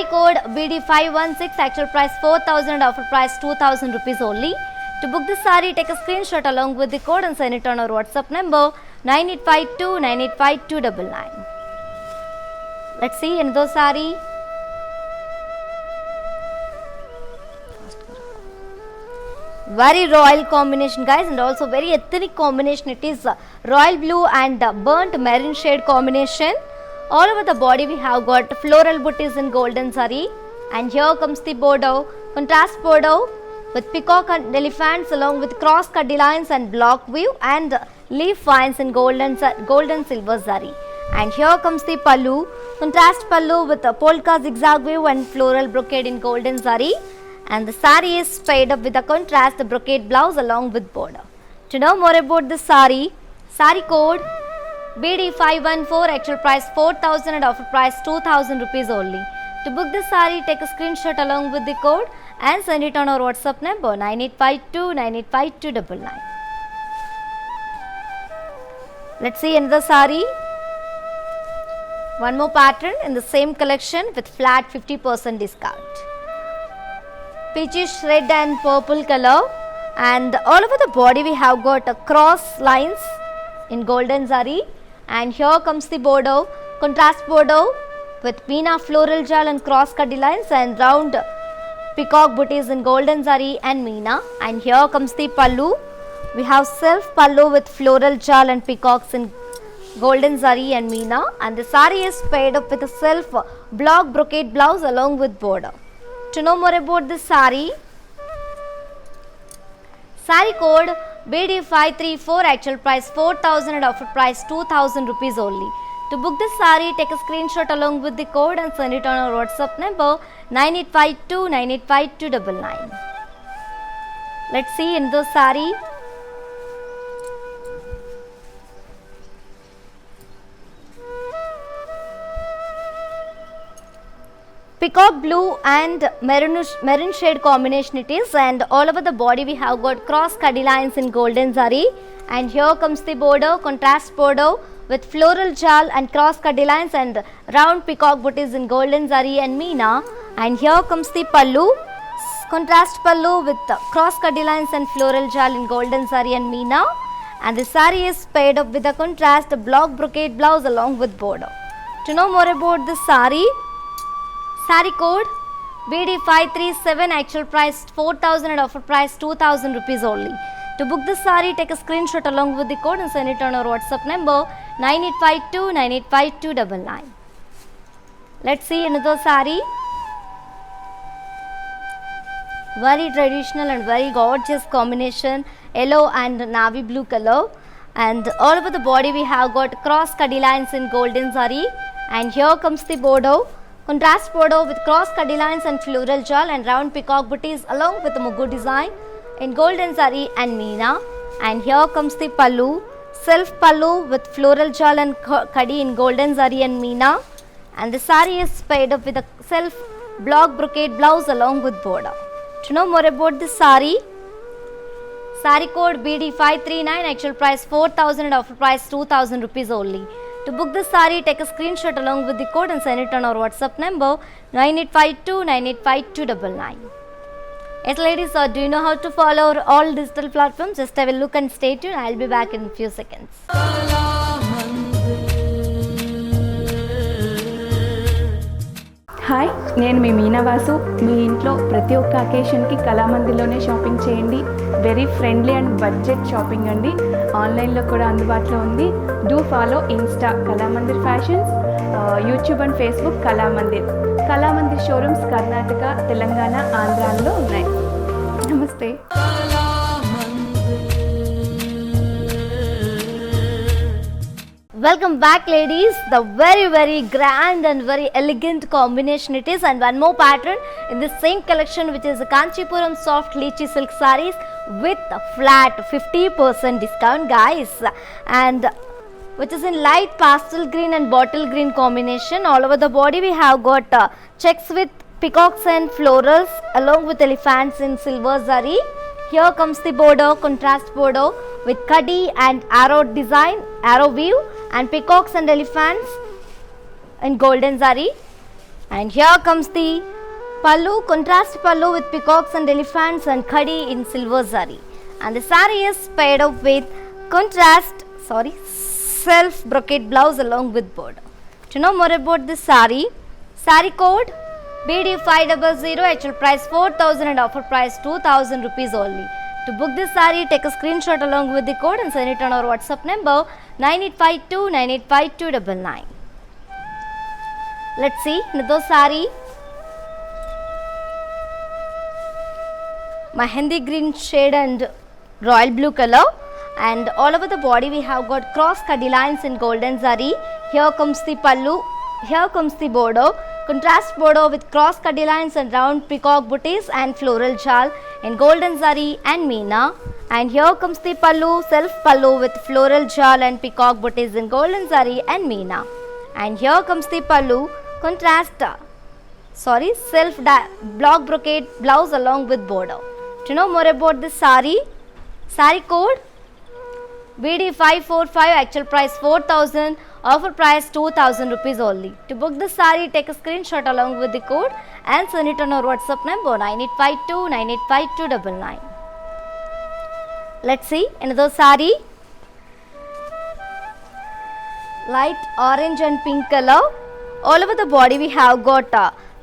code BD516, actual price 4,000, offer price 2,000 rupees only. To book this saree, take a screenshot along with the code and send it on our WhatsApp number 9852985299. Let's see another saree. Very royal combination guys, and also very ethnic combination. It is royal blue and burnt maroon shade combination. All over the body we have got floral booties in golden zari, and here comes the border, contrast border with peacock and elephants along with cross cutty lines and block weave and leaf vines in gold and silver zari. And here comes the pallu, contrast pallu with a polka zigzag wave and floral brocade in golden zari, and the saree is paired up with a contrast brocade blouse along with border. To know more about this saree code BD514, actual price 4,000 and offer price 2,000 rupees only. To book this saree, take a screenshot along with the code and send it on our WhatsApp number 9852985299. Let's see another saree. One more pattern in the same collection with flat 50% discount. Peachish red and purple color, and all over the body we have got a cross lines in golden zari, and here comes the border, contrast border with Meena floral jal and cross cutty lines and round peacock booties in golden zari and Meena. And here comes the pallu. We have self pallu with floral jal and peacocks in golden zari and Meena, and the saree is paired up with a self block brocade blouse along with border. To know more about this saree code BD534, actual price 4,000 and offer price 2,000 rupees only. To book this saree, take a screenshot along with the code and send it on our WhatsApp number 9852985299. Let's see another saree. Peacock blue and maroon shade combination it is, and all over the body we have got cross cutty lines in golden zari, and here comes the border, contrast border with floral jal and cross cutty lines and round peacock booties in golden zari and Meena. And here comes the pallu, contrast pallu with cross cutty lines and floral jal in golden zari and Meena, and the saree is paired up with a contrast block brocade blouse along with border. To know more about this saree code BD537, actual price 4,000 and offer price 2,000 rupees only. To book this saree, take a screenshot along with the code and send it on our WhatsApp number 9852985299. Let's see another saree. Very traditional and very gorgeous combination, yellow and navy blue color. And all over the body we have got cross cutty lines in golden zari. And here comes the border, contrast border with cross cutty lines and floral jewel and round peacock booties along with the mugu design in golden zari and meena. And here comes the pallu, self pallu with floral jewel and kadi in golden zari and meena. And the sari is paired up with a self block brocade blouse along with border. To know more about this sari, sari code BD539, actual price 4,000 and offer price 2,000 rupees only. To book this sari, take a screenshot along with the code and send it on our WhatsApp number 9852 985299. Yes ladies, do you know how to follow our all digital platforms? Just have a look and stay tuned. I will be back in a few seconds. Hi, నేను మీ మీనా వాసు. మీ ఇంట్లో ప్రతి ఒక్క అకేషన్కి కళామందిర్లోనే shopping చేయండి. Very friendly and budget shopping అండి. ఆన్లైన్లో కూడా అందుబాటులో ఉంది. Do follow Insta Kalamandir fashions, YouTube and Facebook Kalamandir showrooms Karnataka, Telangana, ఆంధ్రాలో ఉన్నాయి. నమస్తే. Welcome back ladies. The very grand and very elegant combination it is, and one more pattern in the same collection, which is the Kanchipuram soft lychee silk sarees with a flat 50% discount guys, and which is in light pastel green and bottle green combination. All over the body we have got checks with peacocks and florals along with elephants in silver zari. Here comes the border, contrast border with kadi and arrow design, arrow weave and peacocks and elephants in golden zari. And here comes the pallu, contrast pallu with peacocks and elephants and kadi in silver zari. And the saree is paired up with self brocade blouse along with border. To know more about this saree, saree code BD500, actual price 4,000 and offer price 2,000 rupees only. To book this saree, take a screenshot along with the code and send it on our WhatsApp number 9852 985299. Let's see another saree. Mehendi green shade and royal blue color, and all over the body we have got cross cutty lines in golden zari. Here comes the pallu, here comes the border, contrast border with cross cutty lines and round peacock booties and floral jewel in golden zari and meena. And here comes the pallu, self pallu with floral jewel and peacock booties in golden zari and meena. And here comes the pallu, self block brocade blouse along with border. To know more about this saree, saree code BD545, actual price 4,000, offer price 2,000 rupees only. To book the saree, take a screenshot along with the code and send it on our WhatsApp number 9852 985299. Let's see another saree, light orange and pink color. All over the body we have got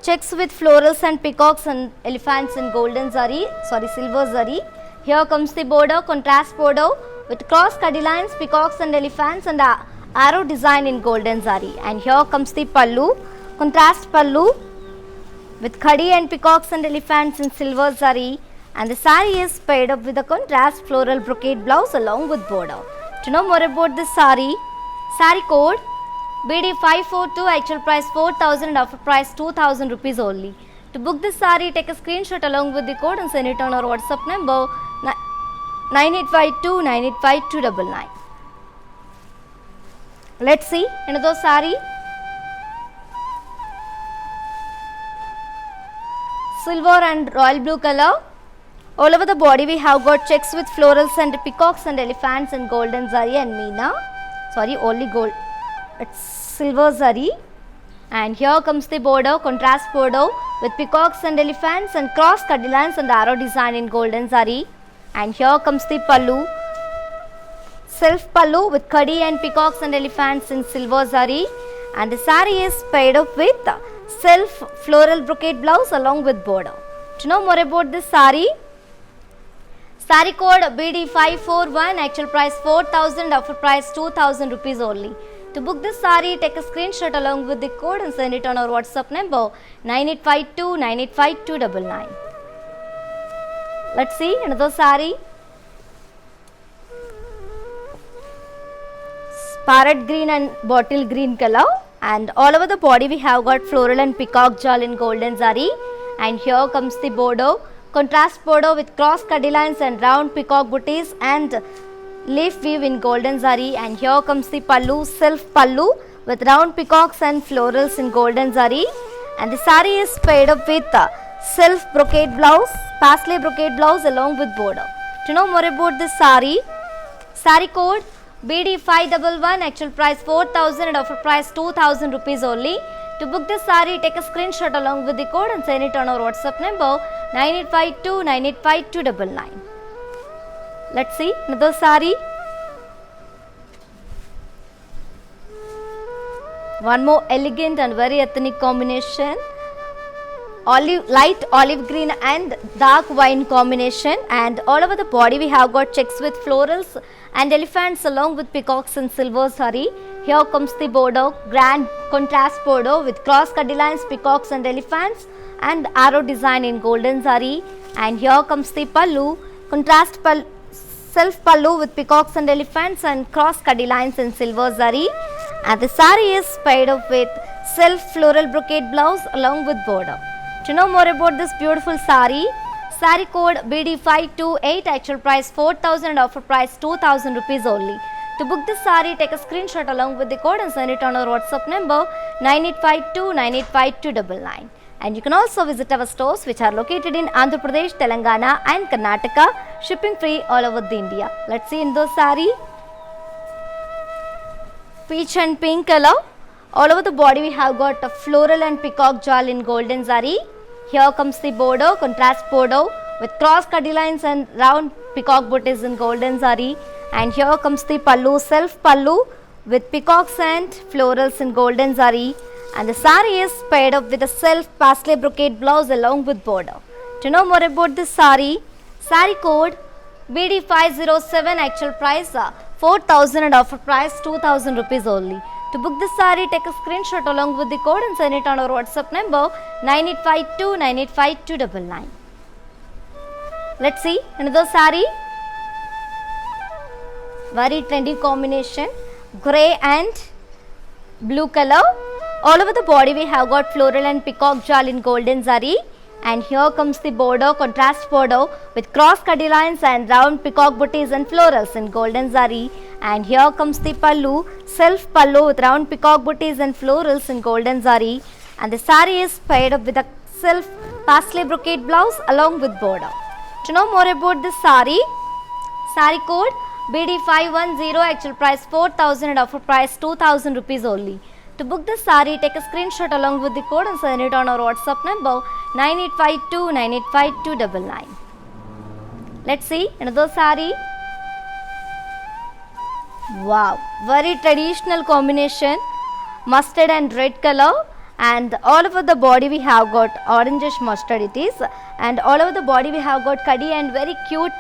checks with florals and peacocks and elephants in golden zari, silver zari. Here comes the border, contrast border with cross cutty lines, peacocks and elephants and arrow design in golden zari. And here comes the pallu, contrast pallu with kadi and peacocks and elephants in silver zari. And the saree is paired up with a contrast floral brocade blouse along with border. To know more about this saree, saree code BD542, actual price 4,000 and offer price 2,000 rupees only. To book this saree, take a screenshot along with the code and send it on our WhatsApp number 9852 985299. Let's see another saree, silver and royal blue color. All over the body we have got checks with florals and peacocks and elephants and golden zari and meena. Only gold. It's silver zari. And here comes the border, contrast border with peacocks and elephants and cross cutty lines and arrow design in golden zari. And here comes the pallu, self pallu with kadi and peacocks and elephants in silver zari. And the saree is paired up with self floral brocade blouse along with border. To know more about this saree, saree code BD541, actual price 4,000, offer price 2,000 rupees only. To book this saree, take a screenshot along with the code and send it on our WhatsApp number 9852 985299. Let's see another saree. Parrot green and bottle green color, and all over the body we have got floral and peacock jewel in golden zari, and here comes the bordeaux, contrast bordeaux with cross cutty lines and round peacock booties and leaf weave in golden zari, and here comes the pallu, self pallu with round peacocks and florals in golden zari, and the saree is paired up with self brocade blouse, paisley brocade blouse along with border. To know more about this saree, saree code BD511, actual price 4,000 and offer price 2,000 rupees only. To book this saree, take a screenshot along with the code and send it on our WhatsApp number 9852985299. Let's see another saree. One more elegant and very ethnic combination. Light olive green and dark wine combination, and all over the body we have got checks with florals and elephants along with peacocks and silver saree. Here comes the bordeaux, grand contrast bordeaux with cross cutty lines, peacocks and elephants and arrow design in golden saree, and here comes the pallu, contrast self pallu with peacocks and elephants and cross cutty lines in silver saree, and the saree is paired up with self floral brocade blouse along with border. To know more about this beautiful saree, saree code BD528, actual price 4,000 and offer price 2,000 rupees only. To book this saree, take a screenshot along with the code and send it on our WhatsApp number 9852985299. And you can also visit our stores which are located in Andhra Pradesh, Telangana and Karnataka, shipping free all over the India. Let's see in those saree. Peach and pink color. All over the body we have got a floral and peacock jewel in golden zari. Here comes the bordeaux, contrast bordeaux with cross cutty lines and round peacock booties in golden zari. And here comes the pallu, self pallu with peacocks and florals in golden zari. And the saree is paired up with a self paisley brocade blouse along with border. To know more about this saree, saree code BD507, actual price 4,000 and offer price 2,000 rupees only. To book this saree, take a screenshot along with the code and send it on our WhatsApp number 9852985299. Let's see another saree. Very trendy combination, grey and blue color. All over the body we have got floral and peacock jewel in golden zari, and here comes the bordeaux, contrast bordeaux with cross cutty lines and round peacock booties and florals in golden zari. And here comes the pallu, self pallu with round peacock booties and florals in golden zari, and the saree is paired up with a self paisley brocade blouse along with border. To know more about this saree, saree code BD510, actual price 4,000 and offer price 2,000 rupees only. To book this saree, take a screenshot along with the code and send it on our WhatsApp number 9852985299. Let's see another saree. Wow, very traditional combination, mustard and red color, and all over the body we have got orangish mustard it is, and all over the body we have got kaddi and very cute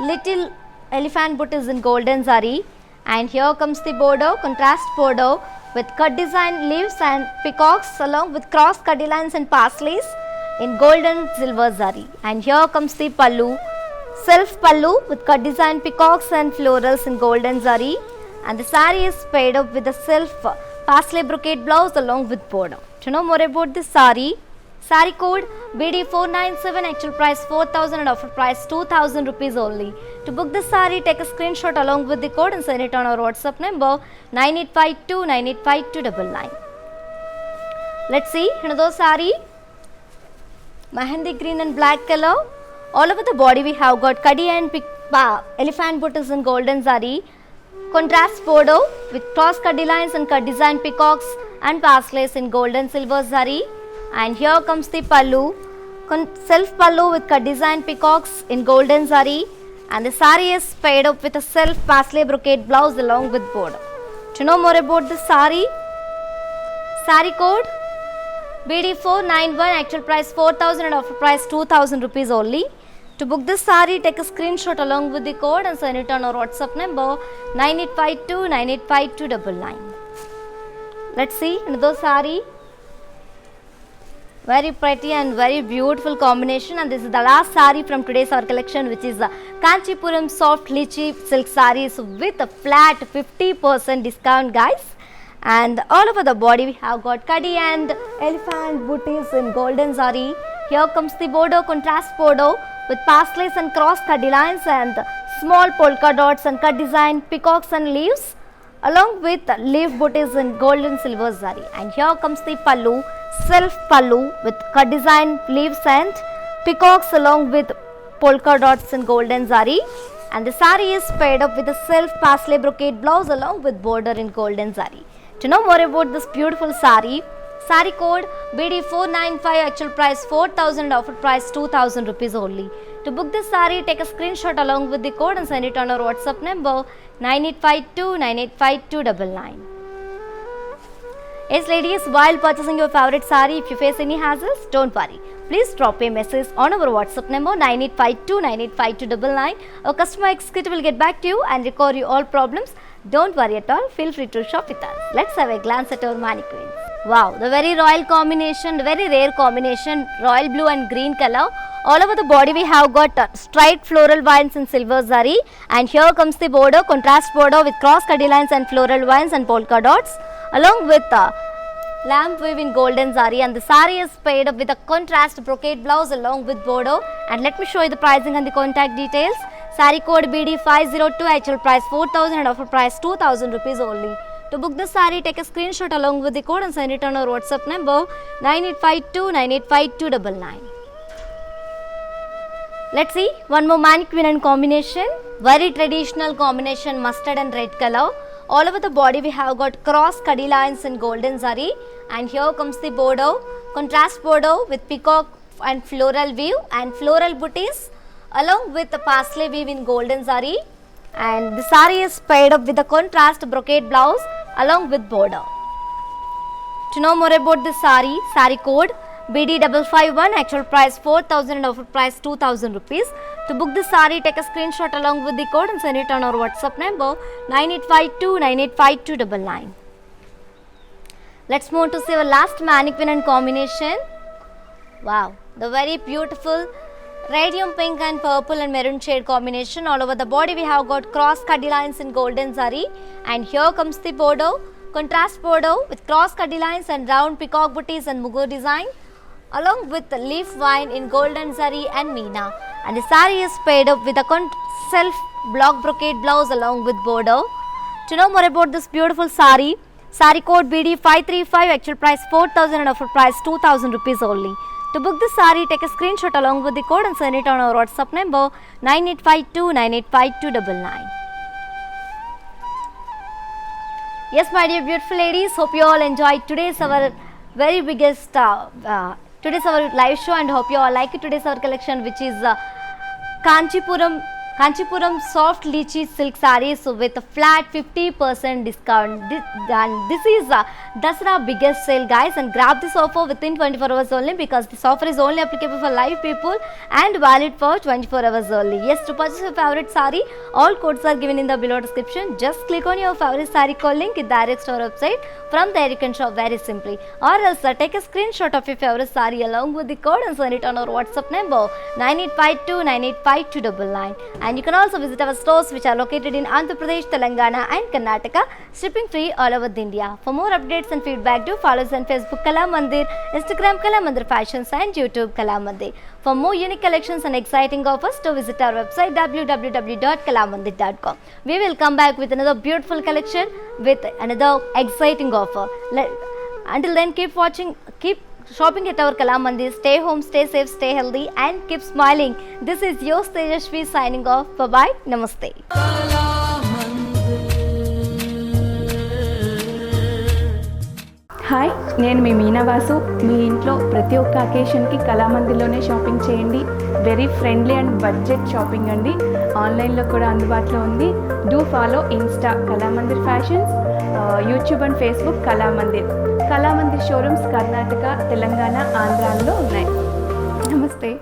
little elephant booties in golden zari. And here comes the bordeaux, contrast bordeaux with cut design leaves and peacocks along with cross cutty lines and paisleys in golden silver zari. And here comes the pallu, self pallu with cut design peacocks and florals in golden zari, and the saree is paired up with a self paisley brocade blouse along with border. To know more about this saree, saree code BD497, actual price 4,000 and offer price 2,000 rupees only. To book this saree, take a screenshot along with the code and send it on our WhatsApp number 9852985299. Let's see another saree. Mehendi green and black color. All over the body we have got kaddi and elephant booties in golden zari, contrast bordeaux with cross cutty lines and cut design peacocks and paisleys in golden silver zari. And here comes the pallu, self pallu with cut design peacocks in golden zari, and the saree is paired up with a self paisley brocade blouse along with border. To know more about this saree, saree code BD491, actual price 4,000 and offer price 2,000 rupees only. To book this saree, take a screenshot along with the code and send it on our WhatsApp number 9852985299. Let's see another saree. Very pretty and very beautiful combination, and this is the last saree from today's our collection, which is the Kanchipuram soft lychee silk sarees with a flat 50% discount, guys. And all over the body we have got kadi and elephant booties in golden zari. Here comes the border, contrast border with pastellays and cross kadi lines and small polka dots and cut design, peacocks and leaves, along with leaf booties in gold and silver zari. And here comes the pallu, self pallu with cut design, leaves and peacocks along with polka dots in golden zari. And the sari is paired up with a self paisley brocade blouse along with border in golden zari. To know more about this beautiful sari, sari code BD495, actual price 4,000, offer price 2,000 rupees only. To book this sari, take a screenshot along with the code and send it on our WhatsApp number 9852985299. Yes ladies, while purchasing your favorite sari, if you face any hassles, don't worry. Please drop a message on our WhatsApp number 9852985299. Our customer executive will get back to you and record you all problems. Don't worry at all, feel free to shop with us. Let's have a glance at our mannequins. Wow, the very royal combination, the very rare combination, royal blue and green color. All over the body we have got striped floral vines in silver zari, and here comes the border, contrast border with cross kadi lines and floral vines and polka dots, along with lamp weave in golden zari, and the sari is paired up with a contrast brocade blouse along with border. And let me show you the pricing and the contact details. Sari code BD502, actual price 4,000 and offer price 2,000 rupees only. To book the sari, take a screenshot along with the code and send it on our WhatsApp number 9852985299. Let's see one more mannequin and combination. Very traditional combination, mustard and red color. All over the body we have got cross kadi lines in golden zari, and here comes the border, contrast border with peacock and floral weave and floral booties along with the parsley weave in golden zari. And the sari is paired up with the contrast brocade blouse along with border. To know more about this sari, sari code BD551, actual price 4,000 and offer price 2,000 rupees. To book this sari, take a screenshot along with the code and send it on our WhatsApp number 9852985299. Let's move to see our last mannequin and combination. Wow, the very beautiful radium pink and purple and maroon shade combination. All over the body we have got cross kadi lines in golden zari, and here comes the border, contrast border with cross kadi lines and round peacock booties and mugur design, along with the leaf vine in golden zari and meena. And the sari is paired up with a self block brocade blouse along with border. To know more about this beautiful sari, sari code BD535, actual price 4,000 and offer price 2,000 rupees only. To book this sari, take a screenshot along with the code and send it on our WhatsApp number 9852985299. Yes, my dear beautiful ladies, hope you all enjoyed today's our very biggest today's our live show, and hope you all like today's our collection, which is Kanchipuram soft lychee silk sarees with a flat 50% discount. This is Dasra biggest sale, guys, and grab this offer within 24 hours only, because this offer is only applicable for live people and valid for 24 hours only. Yes, to purchase your favorite saree, all codes are given in the below description. Just click on your favorite saree code link, it directs to our website. From there you can shop very simply, or else take a screenshot of your favorite saree along with the code and send it on our WhatsApp number 9852985299. And you can also visit our stores, which are located in Andhra Pradesh, Telangana and Karnataka, shipping free all over India. For more updates and feedback, do follow us on Facebook Kala Mandir, Instagram Kala Mandir Fashions and YouTube Kala Mandir. For more unique collections and exciting offers, to visit our website www.kalamandir.com. We will come back with another beautiful collection with another exciting offer. Until then, keep watching, keep shopping at our Kala Mandir. Stay home, stay safe, stay healthy and keep smiling. This is your Tejashvi signing off. Bye-bye. Namaste. Hi, నేను మీ మీనా వాసు. మీ ఇంట్లో ప్రతి ఒక్క అకేషన్కి కళామందిర్లోనే shopping చేయండి. Very friendly and budget shopping అండి. ఆన్లైన్లో కూడా అందుబాటులో ఉంది. Do follow Insta Kalamandir fashions, YouTube and Facebook Kalamandir. Kalamandir showrooms Karnataka, Telangana, ఆంధ్రాలో ఉన్నాయి. నమస్తే.